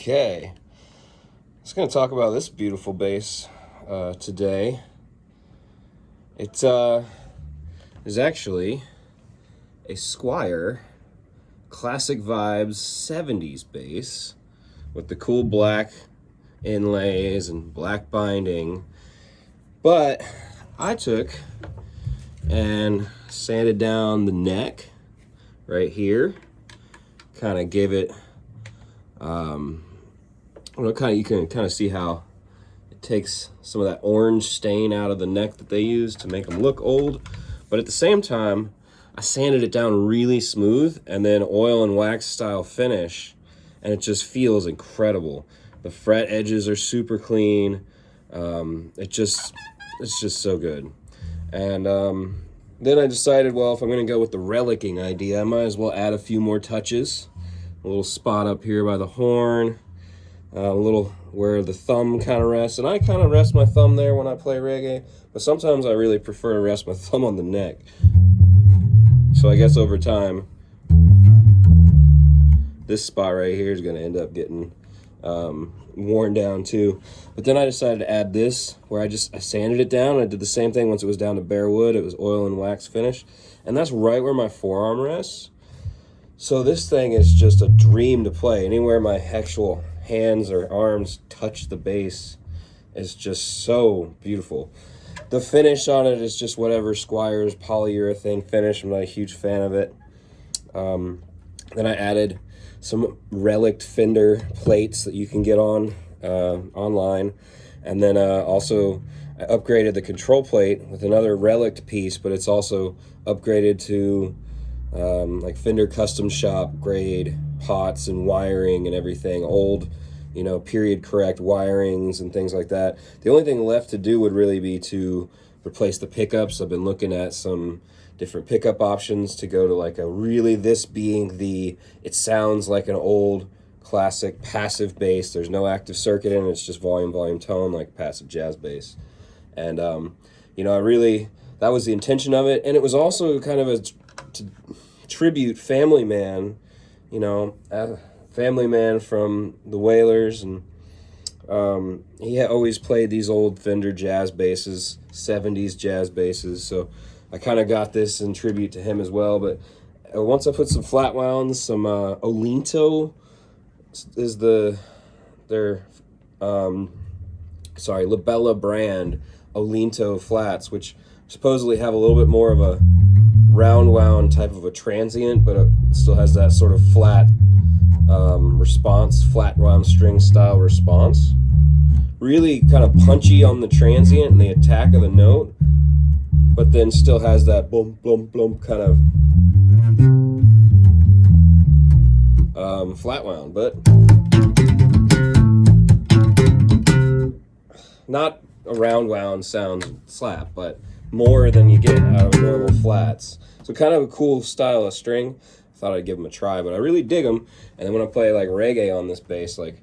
Okay, just going to talk about this beautiful bass today. It is actually a Squire Classic Vibes 70's bass with the cool black inlays and black binding. But I took and sanded down the neck right here, kind of gave it you can kind of see how it takes some of that orange stain out of the neck that they use to make them look old. But at the same time, I sanded it down really smooth and then oil and wax style finish, and it just feels incredible. The fret edges are super clean. It's just so good. And then I decided, well, if I'm going to go with the relicking idea, I might as well add a few more touches. A little spot up here by the horn, a little where the thumb kind of rests. And I kind of rest my thumb there when I play reggae, but sometimes I really prefer to rest my thumb on the neck. So I guess over time, this spot right here is going to end up getting worn down too. But then I decided to add this where I sanded it down. I did the same thing once it was down to bare wood. It was oil and wax finish, and that's right where my forearm rests. So this thing is just a dream to play. Anywhere my actual hands or arms touch the bass is just so beautiful. The finish on it is just whatever Squire's polyurethane finish. I'm not a huge fan of it. Then I added some relic fender plates that you can get on online, and then also I upgraded the control plate with another relic piece, but it's also upgraded to like Fender custom shop grade pots and wiring and everything, old, period correct wirings and things like that. The only thing left to do would really be to replace the pickups. I've been looking at some different pickup options to go to like this being it sounds like an old classic passive bass. There's no active circuit in it. It's just volume tone, like passive jazz bass. And that was the intention of it. And it was also kind of a tribute Family Man, Family Man from the Wailers, and he had always played these old Fender jazz basses, 70's jazz basses, so I kind of got this in tribute to him as well. But once I put some flat wounds, some Olinto is their Labella brand Olinto flats, which supposedly have a little bit more of a round wound type of a transient, but it still has that sort of flat response, flat wound string style response. Really kind of punchy on the transient and the attack of the note, but then still has that boom, boom, boom kind of flat wound, but not a round wound sound slap, but more than you get out of normal flats. So kind of a cool style of string. I thought I'd give them a try, but I really dig them. And then when I play like reggae on this bass, like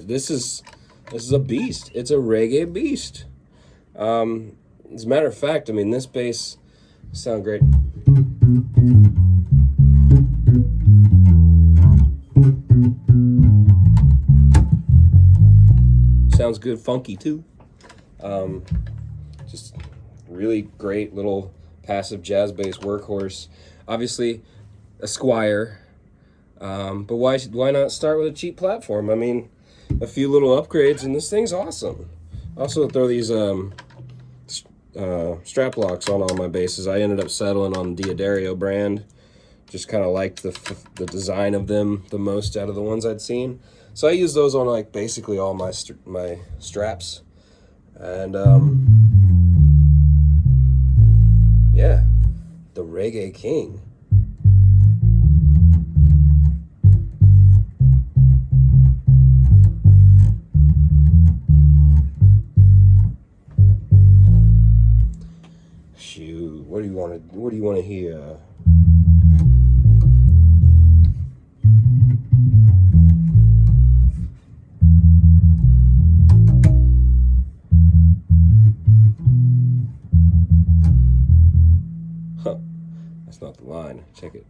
this is a beast. It's a reggae beast. As a matter of fact, this bass sounds great. Sounds good, funky too. Just really great little passive jazz bass workhorse. Obviously, a Squire. But why not start with a cheap platform? A few little upgrades and this thing's awesome. I also throw these strap locks on all my basses. I ended up settling on Diodario brand. Just kind of liked the design of them the most out of the ones I'd seen. So I use those on like basically all my straps. And yeah, the Reggae King. Shoot, what do you want to hear? Huh, that's not the line. Check it.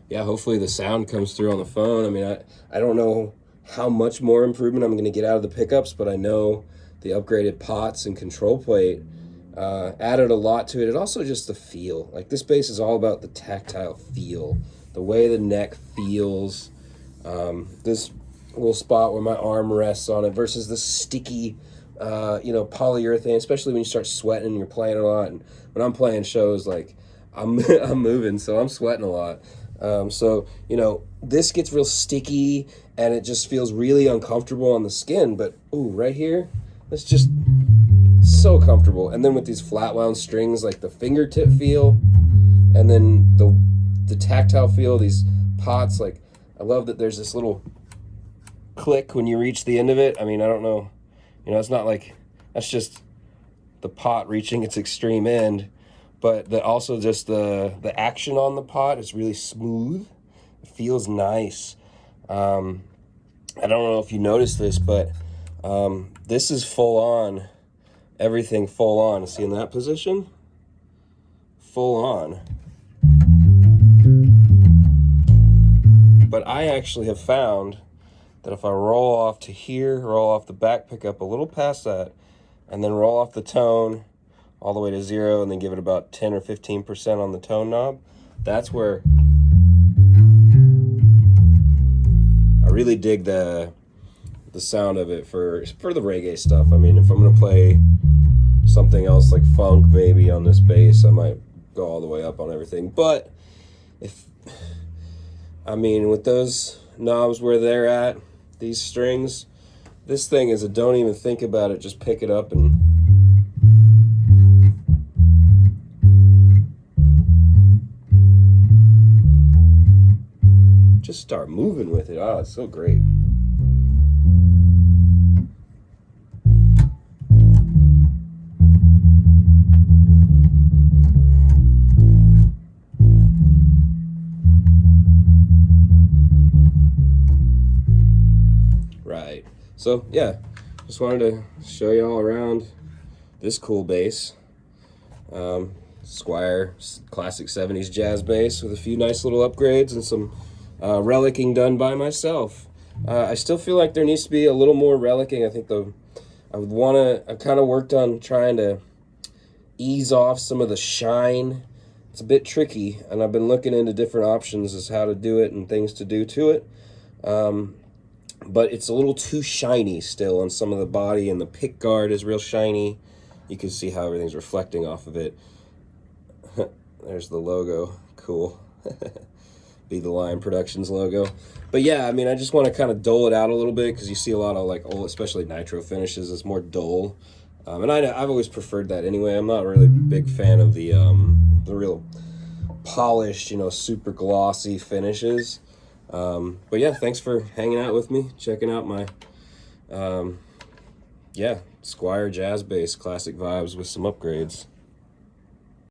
Yeah, hopefully the sound comes through on the phone. I mean, I don't know how much more improvement I'm going to get out of the pickups, but I know the upgraded pots and control plate added a lot to it. And also just the feel. Like, this bass is all about the tactile feel, the way the neck feels. This little spot where my arm rests on it versus the sticky, polyurethane, especially when you start sweating and you're playing a lot. And when I'm playing shows, like, I'm moving, so I'm sweating a lot. So, this gets real sticky and it just feels really uncomfortable on the skin. But, ooh, right here, it's just so comfortable. And then with these flat wound strings, like the fingertip feel, and then the tactile feel, these pots, like, I love that there's this little click when you reach the end of it. I mean, I don't know, it's not like, that's just the pot reaching its extreme end. But also just the action on the pot is really smooth. It feels nice. I don't know if you noticed this, but this is full on. Everything full on. See in that position? Full on. But I actually have found that if I roll off to here, roll off the back pickup a little past that, and then roll off the tone all the way to 0, and then give it about 10 or 15% on the tone knob, that's where I really dig the sound of it for the reggae stuff. I mean, if I'm gonna play something else like funk maybe on this bass, I might go all the way up on everything. But with those knobs where they're at, these strings, this thing is a don't even think about it, just pick it up and just start moving with it. Oh, it's so great. Right. So, yeah, just wanted to show you all around this cool bass. Squire Classic 70's jazz bass with a few nice little upgrades and some relicking done by myself. I still feel like there needs to be a little more relicking. I think I've kind of worked on trying to ease off some of the shine. It's a bit tricky, and I've been looking into different options as how to do it and things to do to it. But it's a little too shiny still on some of the body, and the pick guard is real shiny. You can see how everything's reflecting off of it. There's the logo. Cool. Be the Line Productions logo. But yeah, I just want to kind of dull it out a little bit, because you see a lot of like old, especially nitro finishes, it's more dull. And I've always preferred that anyway. I'm not really a big fan of the real polished, super glossy finishes. But yeah, thanks for hanging out with me, checking out my Squire Jazz Bass Classic Vibes with some upgrades.